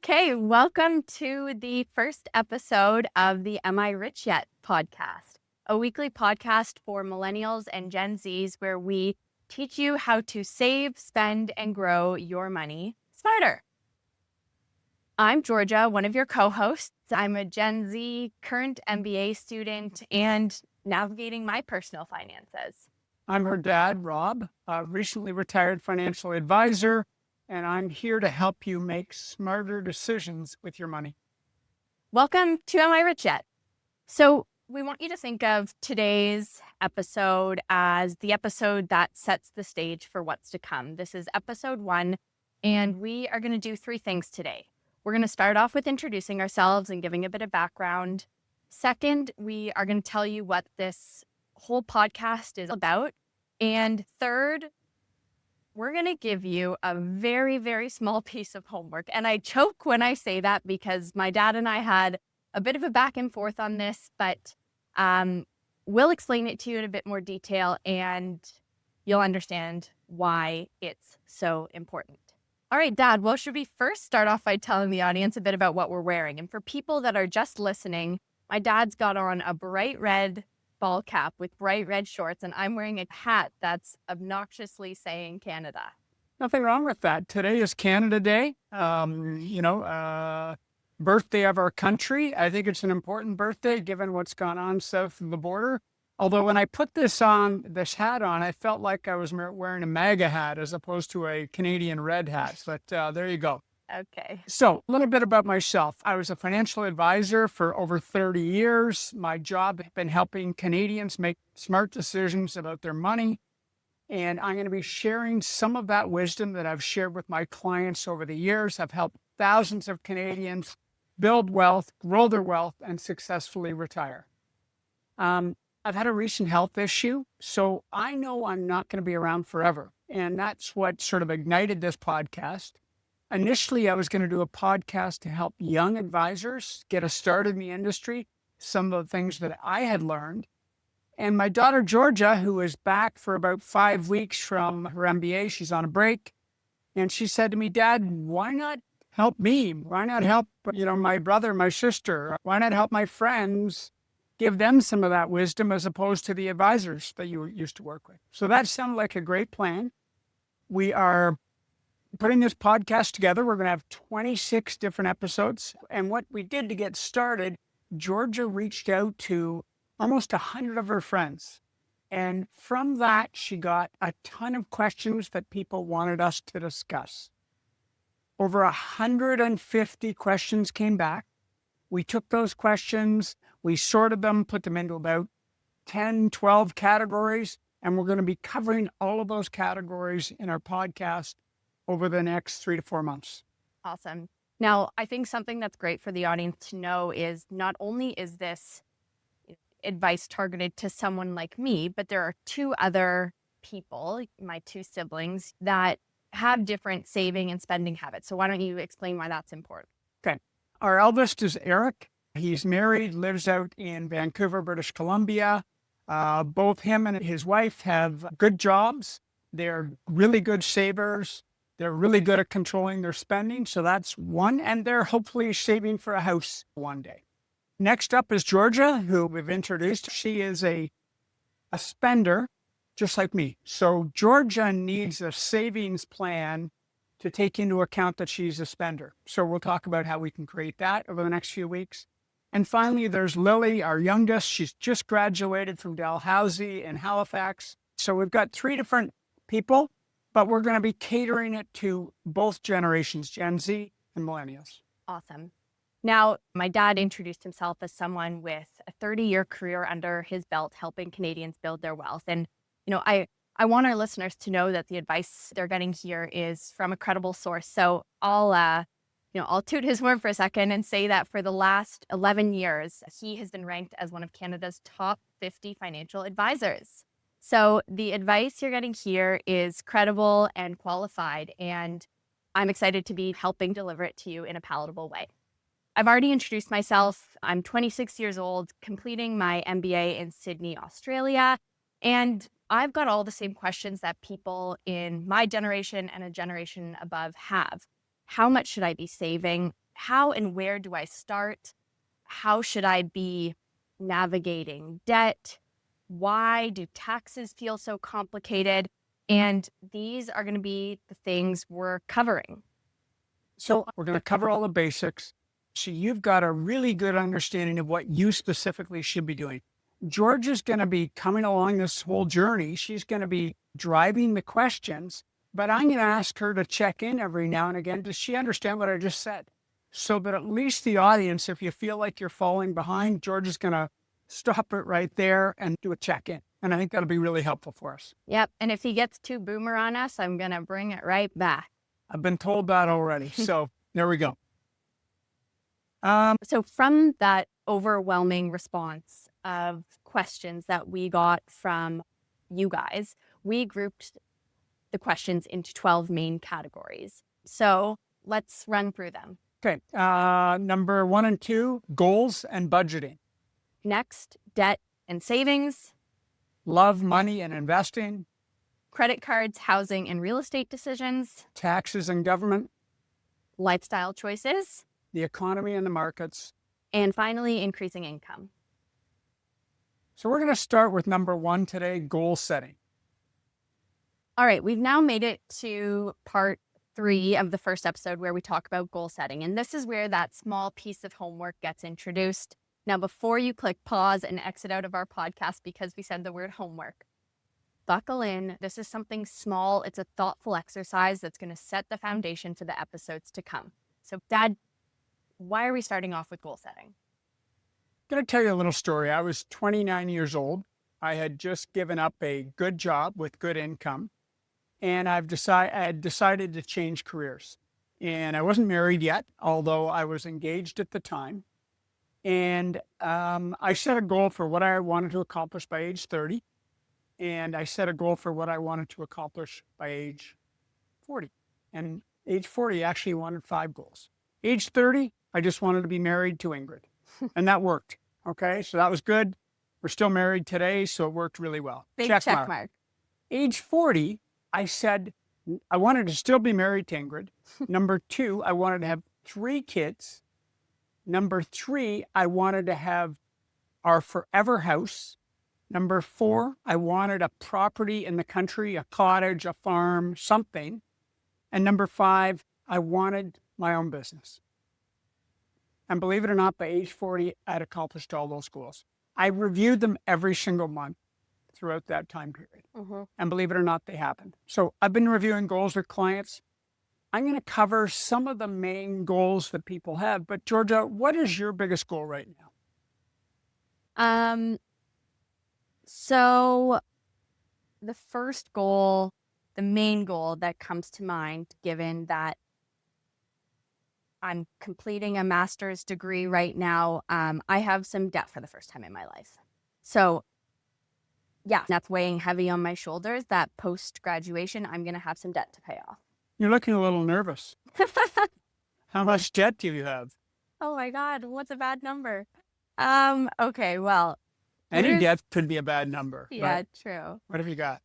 Okay, welcome to the first episode of the Am I Rich Yet podcast, a weekly podcast for millennials and Gen Zs where we teach you how to save, spend, and grow your money smarter. I'm Georgia, one of your co-hosts. I'm a Gen Z current MBA student and navigating my personal finances. I'm her dad, Rob, a recently retired financial advisor, and I'm here to help you make smarter decisions with your money. Welcome to Am I Rich Yet? So we want you to think of today's episode as the episode that sets the stage for what's to come. This is episode 1, and we are going to do 3 things today. We're going to start off with introducing ourselves and giving a bit of background. Second, we are going to tell you what this whole podcast is about. And third, we're going to give you a very, very small piece of homework. And I choke when I say that because my dad and I had a bit of a back and forth on this, but we'll explain it to you in a bit more detail and you'll understand why it's so important. All right, Dad, well, should we first start off by telling the audience a bit about what we're wearing? And for people that are just listening, my dad's got on a bright red ball cap with bright red shorts, and I'm wearing a hat that's obnoxiously saying Canada. Nothing wrong with that. Today is Canada Day, birthday of our country. I think it's an important birthday given what's gone on south of the border. Although when I put this hat on, I felt like I was wearing a MAGA hat as opposed to a Canadian red hat. But there you go. Okay. So a little bit about myself. I was a financial advisor for over 30 years. My job has been helping Canadians make smart decisions about their money. And I'm going to be sharing some of that wisdom that I've shared with my clients over the years. I've helped thousands of Canadians build wealth, grow their wealth, and successfully retire. I've had a recent health issue, so I know I'm not going to be around forever. And that's what sort of ignited this podcast. Initially, I was going to do a podcast to help young advisors get a start in the industry, some of the things that I had learned. And my daughter, Georgia, who is back for about 5 weeks from her MBA, she's on a break. And she said to me, Dad, why not help me? Why not help, my brother, my sister? Why not help my friends? Give them some of that wisdom as opposed to the advisors that you used to work with. So that sounded like a great plan. We are putting this podcast together. We're going to have 26 different episodes. And what we did to get started, Georgia reached out to almost 100 of her friends. And from that, she got a ton of questions that people wanted us to discuss. Over 150 questions came back. We took those questions, we sorted them, put them into about 10, 12 categories, and we're going to be covering all of those categories in our podcast over the next 3 to 4 months. Awesome. Now, I think something that's great for the audience to know is not only is this advice targeted to someone like me, but there are 2 other people, my 2 siblings, that have different saving and spending habits. So why don't you explain why that's important? Okay. Our eldest is Eric. He's married, lives out in Vancouver, British Columbia. Both him and his wife have good jobs. They're really good savers. They're really good at controlling their spending. So that's one. And they're hopefully saving for a house one day. Next up is Georgia, who we've introduced. She is a spender, just like me. So Georgia needs a savings plan to take into account that she's a spender. So we'll talk about how we can create that over the next few weeks. And finally, there's Lily, our youngest. She's just graduated from Dalhousie in Halifax. So we've got 3 different people, but we're going to be catering it to both generations, Gen Z and millennials. Awesome. Now, my dad introduced himself as someone with a 30-year career under his belt helping Canadians build their wealth. And, I want our listeners to know that the advice they're getting here is from a credible source. So I'll toot his word for a second and say that for the last 11 years, he has been ranked as one of Canada's top 50 financial advisors. So the advice you're getting here is credible and qualified, and I'm excited to be helping deliver it to you in a palatable way. I've already introduced myself. I'm 26 years old, completing my MBA in Sydney, Australia, and I've got all the same questions that people in my generation and a generation above have. How much should I be saving? how and where do I start? How should I be navigating debt? Why do taxes feel so complicated? And these are going to be the things we're covering. So we're going to cover all the basics. So you've got a really good understanding of what you specifically should be doing. Georgia's going to be coming along this whole journey. She's going to be driving the questions, but I'm going to ask her to check in every now and again. Does she understand what I just said? So that at least the audience, if you feel like you're falling behind, George is going to stop it right there and do a check-in. And I think that'll be really helpful for us. Yep. And if he gets too boomer on us, I'm going to bring it right back. I've been told that already. So there we go. So from that overwhelming response of questions that we got from you guys, we grouped the questions into 12 main categories. So let's run through them. Okay. Number 1 and 2, goals and budgeting. Next, debt and savings, Love, money, and investing. credit cards, housing and real estate decisions, Taxes and government. lifestyle choices, The economy and the markets. and finally, increasing income. So we're going to start with number 1 today, goal setting. All right, we've now made it to part 3 of the first episode where we talk about goal setting. And this is where that small piece of homework gets introduced. Now, before you click pause and exit out of our podcast because we said the word homework, buckle in. This is something small. It's a thoughtful exercise that's going to set the foundation for the episodes to come. So, Dad, why are we starting off with goal setting? I'm going to tell you a little story. I was 29 years old. I had just given up a good job with good income, and I had decided to change careers. And I wasn't married yet, although I was engaged at the time. And I set a goal for what I wanted to accomplish by age 30. And I set a goal for what I wanted to accomplish by age 40. And age 40, I actually wanted 5 goals. Age 30, I just wanted to be married to Ingrid. And that worked. Okay, so that was good. We're still married today, so it worked really well. Big check mark. Age 40, I said I wanted to still be married to Ingrid. Number 2, I wanted to have 3 kids. Number 3, I wanted to have our forever house. Number 4, I wanted a property in the country, a cottage, a farm, something. And number 5, I wanted my own business. And believe it or not, by age 40, I'd accomplished all those goals. I reviewed them every single month throughout that time period. And believe it or not, they happened. So I've been reviewing goals with clients. I'm going to cover some of the main goals that people have. But Georgia, what is your biggest goal right now? So the first goal, the main goal that comes to mind, given that I'm completing a master's degree right now, I have some debt for the first time in my life. So yeah, that's weighing heavy on my shoulders, that post-graduation, I'm going to have some debt to pay off. You're looking a little nervous. How much debt do you have? Oh my God, what's a bad number? Okay, well. Any debt could be a bad number. Yeah, right? true. What have you got?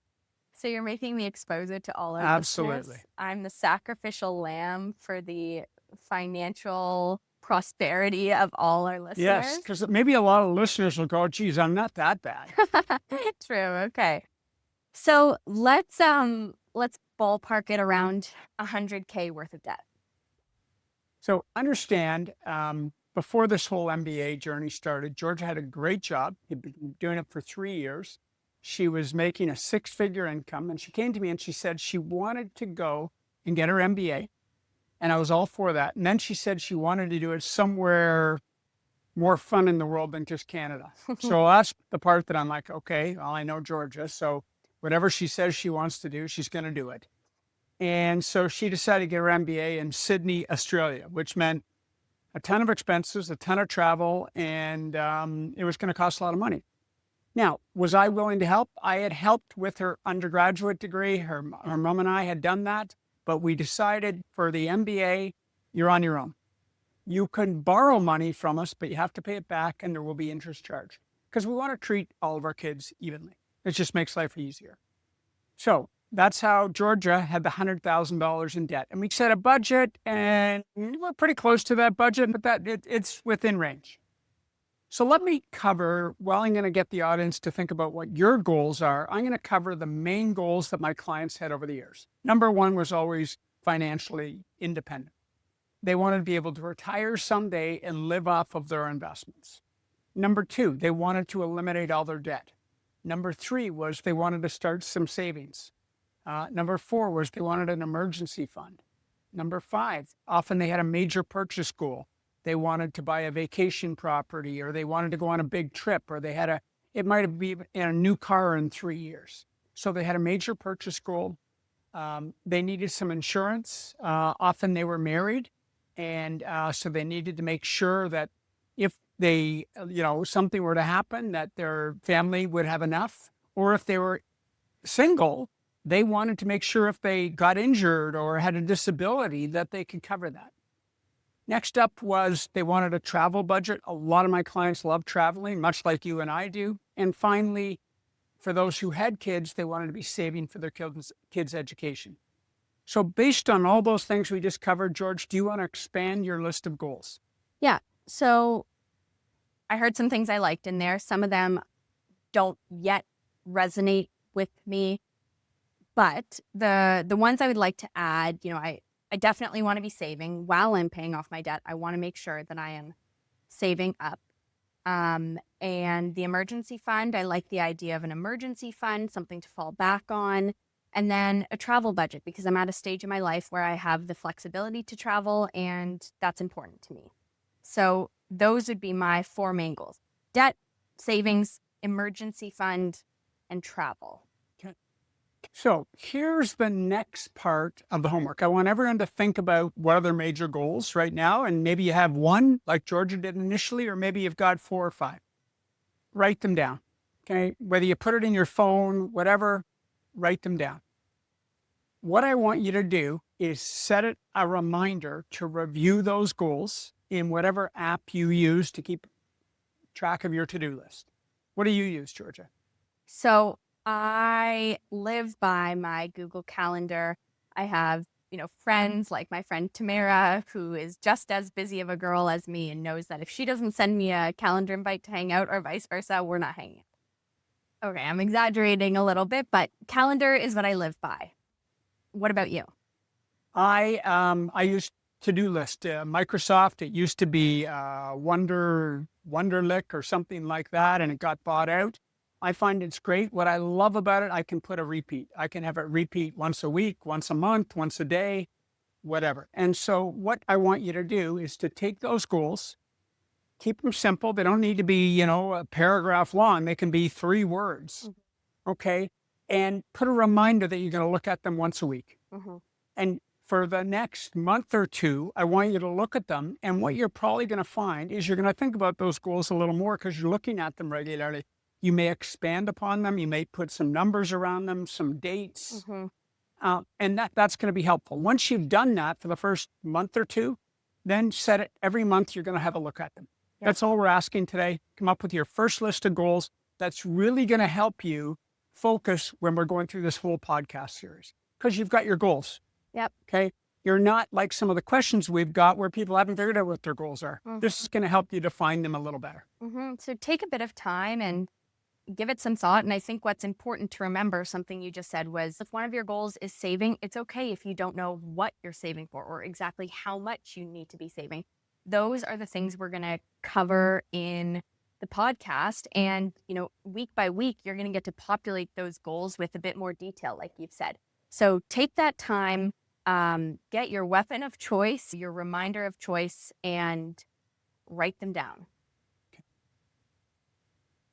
So you're making me expose it to all our Absolutely. listeners. I'm the sacrificial lamb for the financial prosperity of all our listeners. Yes, because maybe a lot of listeners will go, geez, I'm not that bad. True. Okay. So let's ballpark it around $100K worth of debt. So understand, before this whole MBA journey started, Georgia had a great job. He'd been doing it for 3 years. She was making a 6-figure income, and she came to me and she said she wanted to go and get her MBA. And I was all for that. And then she said she wanted to do it somewhere more fun in the world than just Canada. So that's the part that I'm like, okay, well, I know Georgia. So whatever she says she wants to do, she's going to do it. And so she decided to get her MBA in Sydney, Australia, which meant a ton of expenses, a ton of travel, and it was going to cost a lot of money. Now, was I willing to help? I had helped with her undergraduate degree. Her mom and I had done that. But we decided for the MBA, you're on your own. You can borrow money from us, but you have to pay it back and there will be interest charged because we want to treat all of our kids evenly. It just makes life easier. So That's how Georgia had the $100,000 in debt. And we set a budget, and we're pretty close to that budget, but it's within range. So let me cover, well, I'm going to get the audience to think about what your goals are. I'm going to cover the main goals that my clients had over the years. Number one was always financially independent. They wanted to be able to retire someday and live off of their investments. Number two, they wanted to eliminate all their debt. Number three was they wanted to start some savings. Number four was they wanted an emergency fund. Number five, often they had a major purchase goal. They wanted to buy a vacation property, or they wanted to go on a big trip, or it might have been a new car in 3 years. So they had a major purchase goal. They needed some insurance. Often they were married. And so they needed to make sure that if they, something were to happen, that their family would have enough. Or if they were single, they wanted to make sure if they got injured or had a disability that they could cover that. Next up was they wanted a travel budget. A lot of my clients love traveling, much like you and I do. And finally, for those who had kids, they wanted to be saving for their kids' education. So based on all those things we just covered, George, do you want to expand your list of goals? Yeah. So I heard some things I liked in there. Some of them don't yet resonate with me. But the ones I would like to add, I definitely want to be saving while I'm paying off my debt. I want to make sure that I am saving up. And the emergency fund, I like the idea of an emergency fund, something to fall back on. And then a travel budget, because I'm at a stage in my life where I have the flexibility to travel, and that's important to me. So those would be my four main goals: debt, savings, emergency fund, and travel. So here's the next part of the homework. I want everyone to think about what are their major goals right now. And maybe you have one, like Georgia did initially, or maybe you've got 4 or 5. Write them down. Okay. Whether you put it in your phone, whatever, write them down. What I want you to do is set a reminder to review those goals in whatever app you use to keep track of your to-do list. What do you use, Georgia? So I live by my Google Calendar. I have, friends like my friend Tamara, who is just as busy of a girl as me and knows that if she doesn't send me a calendar invite to hang out or vice versa, we're not hanging out. Okay, I'm exaggerating a little bit, but calendar is what I live by. What about you? I use to-do list. Microsoft, it used to be Wonderlic or something like that, and it got bought out. I find it's great. What I love about it, I can put a repeat. I can have it repeat once a week, once a month, once a day, whatever. And so what I want you to do is to take those goals, keep them simple. They don't need to be, a paragraph long. They can be 3 words. Mm-hmm. Okay. And put a reminder that you're going to look at them once a week. Mm-hmm. And for the next month or two, I want you to look at them. And what you're probably going to find is you're going to think about those goals a little more because you're looking at them regularly. You may expand upon them. You may put some numbers around them, some dates. Mm-hmm. And that's going to be helpful. Once you've done that for the first month or two, then set it every month. You're going to have a look at them. Yep. That's all we're asking today. Come up with your first list of goals. That's really going to help you focus when we're going through this whole podcast series because you've got your goals. Yep. Okay. You're not like some of the questions we've got where people haven't figured out what their goals are. Mm-hmm. This is going to help you define them a little better. Mm-hmm. So take a bit of time and give it some thought. And I think what's important to remember, something you just said, was if one of your goals is saving, it's okay if you don't know what you're saving for or exactly how much you need to be saving. Those are the things we're going to cover in the podcast. And, week by week, you're going to get to populate those goals with a bit more detail, like you've said. So take that time, get your weapon of choice, your reminder of choice, and write them down.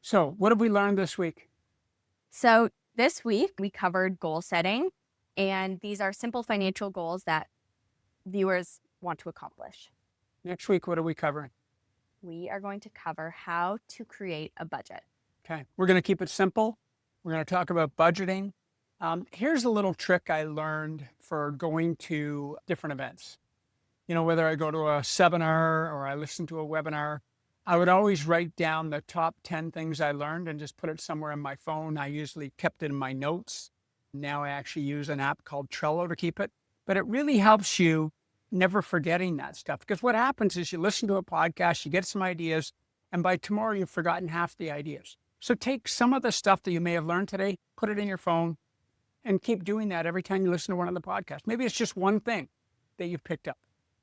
So what have we learned this week? So this week we covered goal setting, and these are simple financial goals that viewers want to accomplish. Next week, what are we covering? We are going to cover how to create a budget. Okay. We're going to keep it simple. We're going to talk about budgeting. Here's a little trick I learned for going to different events. Whether I go to a seminar or I listen to a webinar, I would always write down the top 10 things I learned and just put it somewhere on my phone. I usually kept it in my notes. Now I actually use an app called Trello to keep it, but it really helps you never forgetting that stuff. Because what happens is you listen to a podcast, you get some ideas, and by tomorrow you've forgotten half the ideas. So take some of the stuff that you may have learned today, put it in your phone, and keep doing that every time you listen to one of the podcasts. Maybe it's just one thing that you've picked up.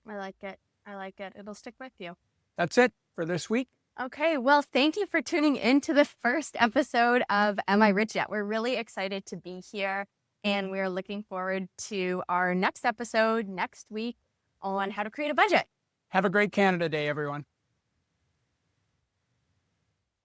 I like it. I like it. It'll stick with you. That's it for this week. Okay, well, thank you for tuning in to the first episode of Am I Rich Yet? We're really excited to be here, and we're looking forward to our next episode next week on how to create a budget. Have a great Canada Day, everyone.